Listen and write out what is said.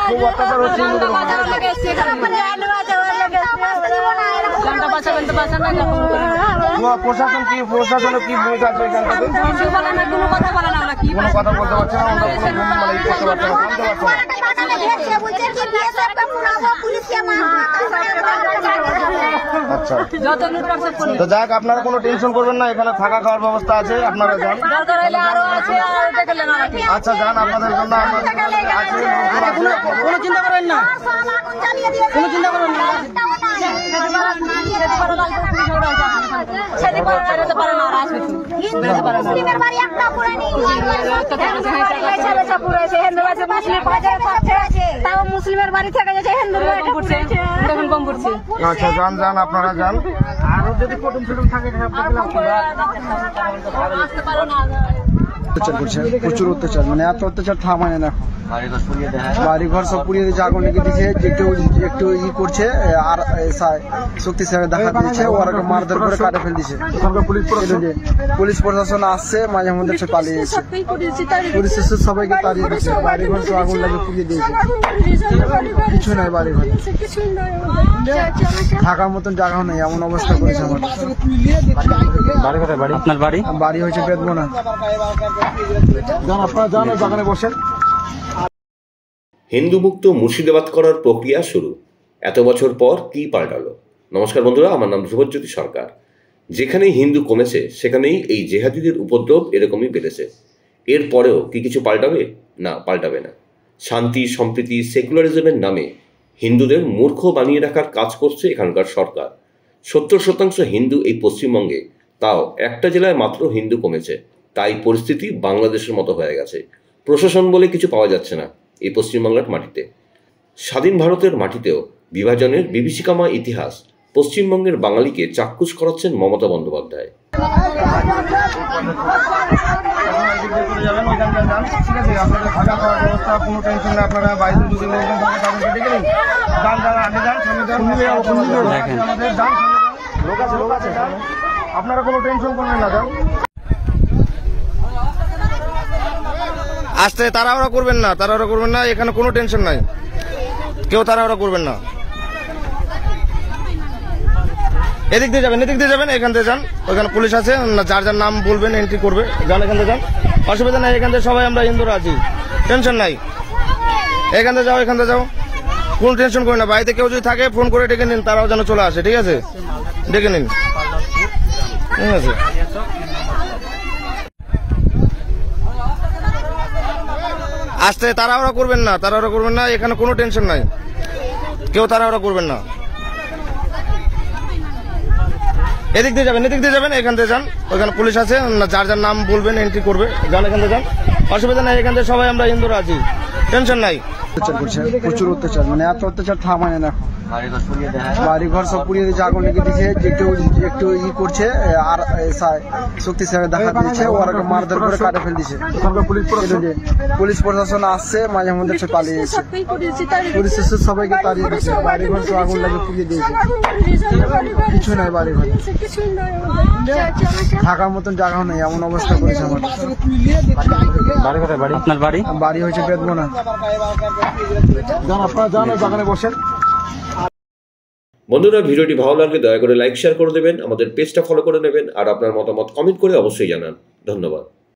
খুব অত্যাচার হচ্ছে প্রশাসন কি প্রশাসনের কি ভূমিকা আছে এখানটাতে? কোনো কথা বলতে পারছে না, আচ্ছা তো যাক, আপনারা কোনো টেনশন করবেন না, এখানে থাকা খাওয়ার ব্যবস্থা আছে, আপনারা যান। আচ্ছা যান, আপনাদের জন্য কোনো চিন্তা করেন না, কোনো চিন্তা করেন না। মুসলিমের বাড়ি থেকে আচ্ছা যান যান, আপনারা যান। আরো যদি কুটুম টুটুম থাকে প্রচুর অত্যাচার, মানে এত অত্যাচার থামায় না। বাড়ি ঘর সব পুড়িয়ে দিয়েছে, আগুন লেগে দিয়েছে, একটু ই করছে আর শক্তিশালী দেখা দিয়েছে, ওরা মারধর করে কাটে ফেল দিয়েছে। পুলিশ প্রশাসন আসছে, মাঝে মধ্যে সে পালিয়ে গেছে, পুলিশ সবাইকে তাড়িয়ে দিয়েছে, বাড়ি ঘর সব আগুন লাগে পুড়িয়ে দিয়েছে, কিছু নাই বাড়ি ঘর, থাকার মতন জায়গা নেই, এমন অবস্থা করেছে আমার। আপনার বাড়ি? বাড়ি হয়েছে বেদবনা। আপনারা যান, বাগানে বসেন। হিন্দু মুক্ত মুর্শিদাবাদ করার প্রক্রিয়া শুরু, এত বছর পর কি পাল্টালো? নমস্কার বন্ধুরা, আমার নাম ধ্রুবজ্যোতি সরকার। যেখানেই হিন্দু কমেছে সেখানেই এই জেহাদিদের উপদ্রব এরকমই বেড়েছে। এরপরেও কি কিছু পাল্টাবে? না, পাল্টাবে না। শান্তি, সম্প্রীতি, সেকুলারিজমের নামে হিন্দুদের মূর্খ বানিয়ে রাখার কাজ করছে এখানকার সরকার। 70% হিন্দু এই পশ্চিমবঙ্গে, তাও একটা জেলায় মাত্র হিন্দু কমেছে, তাই পরিস্থিতি বাংলাদেশের মতো হয়ে গেছে। প্রশাসন বলে কিছু পাওয়া যাচ্ছে না এই পশ্চিমবাংলার মাটিতে। স্বাধীন ভারতের মাটিতেও বিভাজনের বিভীষিকাময় ইতিহাস পশ্চিমবঙ্গের বাঙালিকে চাক্ষুষ করাচ্ছেন মমতা বন্দ্যোপাধ্যায়। আপনারা কোনো টেনশন করবেন না, যান আসতে, তাড়াহুড়া করবেন না, তাড়াহুড়া করবেন না, এখানে কোনো টেনশন নাই, কেউ তাড়াহুড়া করবেন না। এদিক দিয়ে যাবেন, এদিক দিয়ে যাবেন, এখান থেকে যান, ওইখানে পুলিশ আছে, যার যার নাম বলবেন এন্ট্রি করবে, যান এখান থেকে যান, অসুবিধা নাই, এখান থেকে সবাই আমরা হিন্দুরা আছি, টেনশন নাই, এখান থেকে যাও, এখান থেকে যাও, কোনো টেনশন করেন না। বাড়িতে কেউ যদি থাকে ফোন করে ডেকে নিন, তারাও যেন চলে আসে, ঠিক আছে, ডেকে নিন, ঠিক আছে। আসতে, তাড়াহুড়া করবেন না, তাড়াহুড়া করবেন না, এখানে কোনো টেনশন নাই, কেউ তাড়াহুড়া করবেন না। এদিক দিয়ে যাবেন, এদিক দিয়ে যাবেন, এখান থেকে যান, ওইখানে পুলিশ আছে, যার যার নাম বলবেন এন্ট্রি করবে, যান এখান থেকে যান, অসুবিধা নাই, এখান থেকে সবাই আমরা হিন্দুরা আছি, টেনশন নাই। প্রচুর অত্যাচার, মানে এত অত্যাচার থামায় না। বাড়ি ঘর সব পুড়িয়ে দিয়েছে, আগুন লেগে দিয়েছে, একটু ই করছে আর শক্তিশালী দেখা দিয়েছে, ওরা মারধর করে কাটে ফেল দিয়েছে, পুলিশ প্রশাসন আসছে, মাঝে মধ্যে সে পালিয়ে গেছে, পুলিশ সবাইকে তাড়িয়ে দিয়েছে, বাড়ি ঘর সব আগুন লাগে পুড়িয়ে দিয়েছে, কিছু নাই বাড়ি ঘর, থাকার মতন জায়গা নেই, এমন অবস্থা করেছে আমার। আপনার বাড়ি? বাড়ি হয়েছে বেদবনা। আপনারা যান, বাগানে বসেন। বন্ধুরা, ভিডিওটি ভালো লাগলে দয়া করে লাইক শেয়ার করে দেবেন, আমাদের পেজটা ফলো করে নেবেন, আর আপনার মতামত কমেন্ট করে অবশ্যই জানান। ধন্যবাদ।